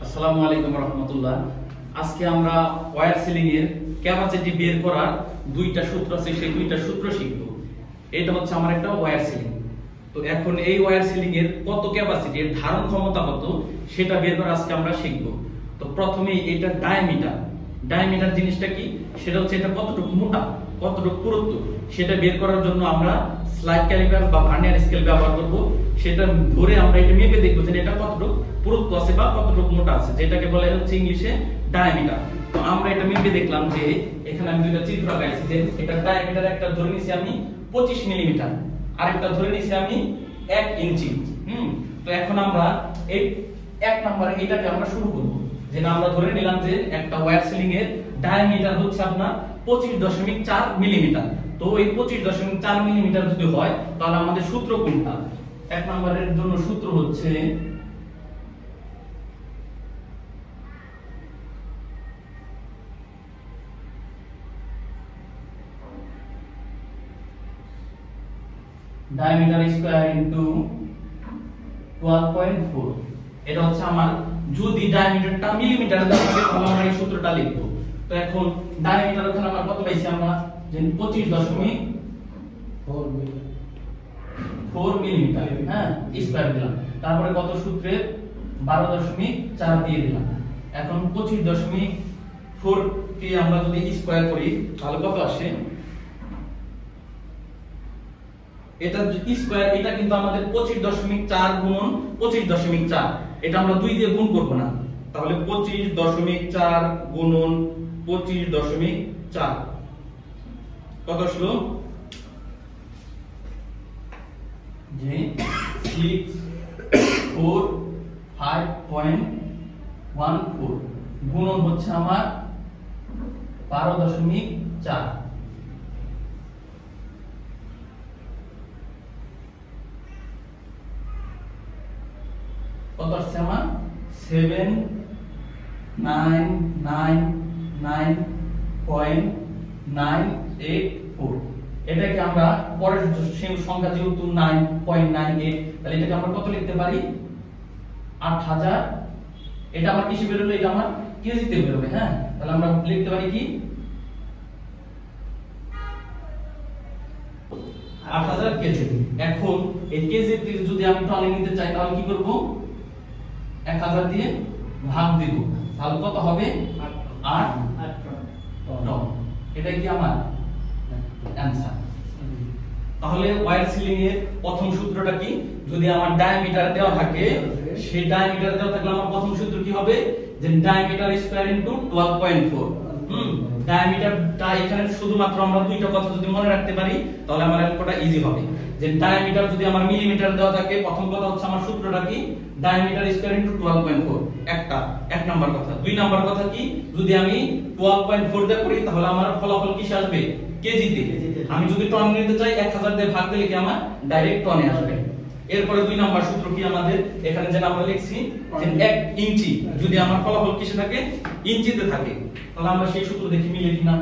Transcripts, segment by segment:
আসসালামু আলাইকুম রাহমাতুল্লাহ। আজকে আমরা ওয়্যার সিলিং এর ক্যাপাসিটি বের করার দুইটা সূত্র আছে, সেই দুইটা সূত্র শিখব। এটা হচ্ছে আমার একটা ওয়্যার সিলিং। তো এখন এই ওয়্যার সিলিং এর কত ক্যাপাসিটি, এর ধারণ ক্ষমতা কত, সেটা বের করা আজকে আমরা শিখব। তো প্রথমেই এটা ডায়ামিটার। ডায়ামিটার জিনিসটা কি, সেটা হচ্ছে এটা কতটুকু মোটা, কতটুকু পুরুত্ব, সেটা বের করার জন্য আমরা স্লাইড ক্যালিপার বা ভার্নিয়ার স্কেল ব্যবহার করব। সেটা ধরে আমরা এটা মেপে দেখব যে এটা কতটুকু পুরুত্ব আছে বা কতটুকু মোটা আছে, যেটাকে বলা হচ্ছে ইংলিশে ডায়ামিটার। তো আমরা এটা মেপে দেখলাম যে এখানে আমি দুইটা চিত্র আঁকাইছি, যে এটা ডায়ামিটার একটা ধরে নিছি আমি 25 মিলিমিটার, আর একটা ধরে নিছি আমি 1 ইঞ্চি। তো এখন আমরা এই এক নম্বরে এটাকে আমরা শুরু করব। যে আমরা ধরে নিলাম যে একটা ওয়্যার সিলিং এর ডায়ামিটার হচ্ছে আপনার 25.4 মিলিমিটার। তো এই 25.4 মিলিমিটার যদি হয়, তাহলে আমাদের সূত্র কোনটা? এক নম্বরের জন্য সূত্র হচ্ছে ডায়ামিটার স্কয়ার ইনটু 12.4। এটা হচ্ছে আমার, যদি ডায়ামিটারটা মিলিমিটারে দেওয়া থাকে তাহলে আমরা এই সূত্রটা লিখব। তো এখন ডায়ামিটার ওখানে আমরা কত পাইছি, আমরা যে 25.4 মিলিমিটার, হ্যাঁ, স্কয়ার দিলাম। তারপরে কত সূত্রে 12.4 দিয়ে দিলাম। এখন 25.4 কে আমরা যদি স্কয়ার করি তাহলে কত আসে? এটা স্কয়ার, এটা কিন্তু আমাদের 25.4 গুণন 25.4, এটা আমরা 2 দিয়ে গুণ করব না। তাহলে 25.4 গুণন 25.4 কত আসলো? যে 645.14 গুণন হচ্ছে আমার 12.4। কত আসছে আমার? 7999.984। এটাকে আমরা পরের সংখ্যা যেহেতু 9.98, তাহলে এটাকে আমরা কত লিখতে পারি? 8000। এটা আমার কিসে বের হলো? এটা আমার কেজিতে বের হবে, হ্যাঁ। তাহলে আমরা লিখতে পারি কি 8000 কেজি। এখন এই কেজিতে যদি আমি টনে নিতে চাই তাহলে কি করব? 1000 দিয়ে ভাগ দিব, তাহলে কত হবে? 8 টন। এটাই কি আমার অ্যানসার। তাহলে ওয়্যার সিলিং এর প্রথম সূত্রটা কি? যদি আমার ডায়ামিটার দেওয়া থাকে, সেই ডায়ামিটার দেওয়া থাকলে আমার প্রথম সূত্র কি হবে? যে ডায়ামিটার স্কয়ার ইনটু 12.4। ডায়ামিটারটা এখানে শুধুমাত্র আমরা দুইটা কথা যদি মনে রাখতে পারি তাহলে আমার অঙ্কটা ইজি হবে। যে ডায়ামিটার যদি আমার মিলিমিটার দেওয়া থাকে, প্রথম কথা হচ্ছে আমার সূত্রটা কি? ডায়ামিটার স্কয়ার ইনটু 12.4, এক নাম্বার কথা। দুই নাম্বার কথা কি? যদি আমি 12.4 দিয়ে করি তাহলে আমার ফলাফল কিসে আসবে? কেজিতে। আমি যদি টন নিতে চাই 1000 দিয়ে ভাগ দিলে কি আমার ডাইরেক্ট টনে আসবে। এরপরে দুই নাম্বার সূত্র কি আমাদের? এখানে যে আমরা লিখছি যে 1 ইঞ্চি, যদি আমার ফলাফল কিসে থাকে? ইঞ্চিতে থাকে, তাহলে আমরা সেই সূত্র দেখি মিলে কিনা।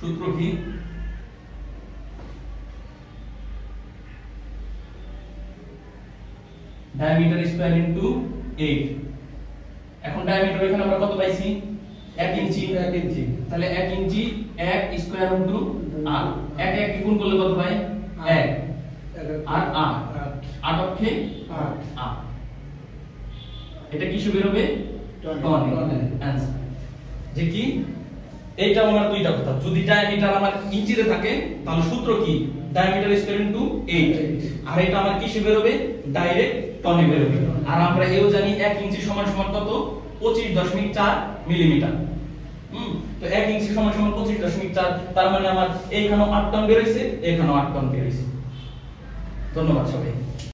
সূত্র কি? Diameter square into 8। এখন ডায়ামিটার এখানে আমরা কত পাইছি? 1 ইঞ্চি। তাহলে 1 ইঞ্চি 1 স্কয়ার ইনটু 8। 1 1 গুণ করলে কত পাই? 1 আর 8, 8 অক্ষে 8। এটা কিসে বের হবে? টনে। आंसर যে কি? এইটা আমার দুইটা কথা। যদি ডায়ামিটার আমার ইঞ্চিতে থাকে তাহলে সূত্র কি? Diameter square into 8। আর এটা আমার কিসে বের হবে? ডাইরেক্ট টনে বের হবে। আর আমরা এও জানি 1 ইঞ্চি সমান সমান কত? 25.4 মিলিমিটার। তো 1 ইঞ্চি সমান সমান 25.4, তার মানে আমার এইখানেও 8 টন বের হইছে, এইখানেও 8 টন বের হইছে। ধন্যবাদ সবাই।